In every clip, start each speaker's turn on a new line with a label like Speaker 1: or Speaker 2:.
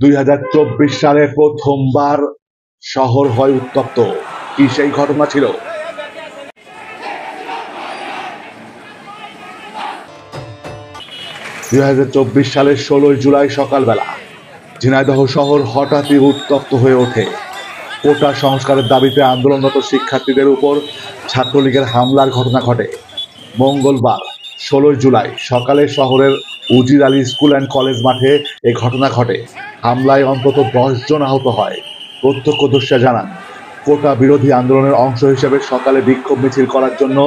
Speaker 1: 2024 সালে প্রথমবার শহর হয় উত্তপ্ত। কি সেই ঘটনা ছিল? 2024 সালের 16 জুলাই সকালবেলা ঝিনাইদহ শহর হঠাৎই উত্তপ্ত হয়ে ওঠে। কোটা সংস্কারের দাবিতে আন্দোলনরত শিক্ষার্থীদের উপর ছাত্রলীগের হামলার ঘটনা ঘটে। মঙ্গলবার 16 জুলাই সকালে শহরের উজির আলী স্কুল অ্যান্ড কলেজ মাঠে এ ঘটনা ঘটে। হামলায় অন্তত 10 জন আহত হয়। প্রত্যক্ষদর্শীরা জানান, কোটা বিরোধী আন্দোলনের অংশ হিসেবে সকালে বিক্ষোভ মিছিল করার জন্য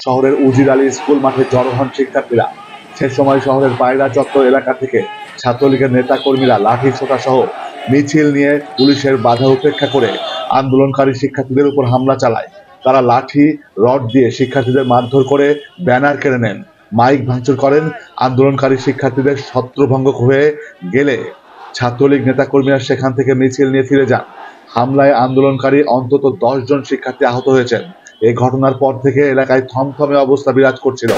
Speaker 1: শহরের উজির আলী স্কুল মাঠে জড়ো হন শিক্ষার্থীরা। সে সময় শহরের পায়রা চত্বর এলাকা থেকে ছাত্রলীগের নেতাকর্মীরা লাঠি সোঁটা সহ মিছিল নিয়ে পুলিশের বাধা উপেক্ষা করে আন্দোলনকারী শিক্ষার্থীদের উপর হামলা চালায়। তারা লাঠি রড দিয়ে শিক্ষার্থীদের মারধর করে ব্যানার কেড়ে নেন, মাইক ভাঙচুর করেন। আন্দোলনকারী শিক্ষার্থীদের ছত্রভঙ্গ হয়ে গেলে ছাত্রলীগ নেতাকর্মীরা সেখান থেকে মিছিল নিয়ে ফিরে যান। হামলায় আন্দোলনকারী অন্তত 10 জন শিক্ষার্থী আহত হয়েছেন। এই ঘটনার পর থেকে এলাকায় থমথমে অবস্থা বিরাজ করছিল।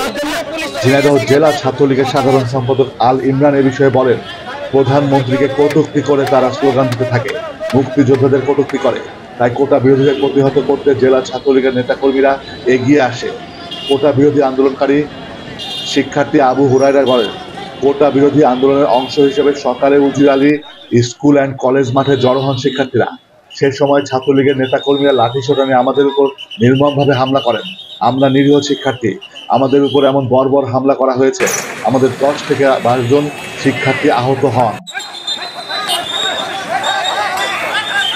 Speaker 1: ঝিনাইদহ জেলা ছাত্রলীগের সাধারণ সম্পাদক আল ইমরান এ বিষয়ে বলেন, প্রধানমন্ত্রীকে কটূক্তি করে তারা স্লোগান দিতে থাকে, মুক্তিযোদ্ধাদের কটূক্তি করে। তাই কোটা বিরোধীদের প্রতিহত করতে জেলা ছাত্রলীগের নেতাকর্মীরা এগিয়ে আসে। কোটা বিরোধী আন্দোলনকারী শিক্ষার্থী আবু হুরায়রা বলেন, কোটা বিরোধী আন্দোলনের অংশ হিসেবে সকালে উজির আলী স্কুল অ্যান্ড কলেজ মাঠে জড়ো হন শিক্ষার্থীরা। সে সময় ছাত্রলীগের নেতাকর্মীরা লাঠিসোঁটা নিয়ে আমাদের উপর নির্মমভাবে হামলা করেন। আমরা নিরীহ শিক্ষার্থী, আমাদের উপর এমন বর্বর হামলা করা হয়েছে। আমাদের 10 থেকে 12 জন শিক্ষার্থী আহত হন।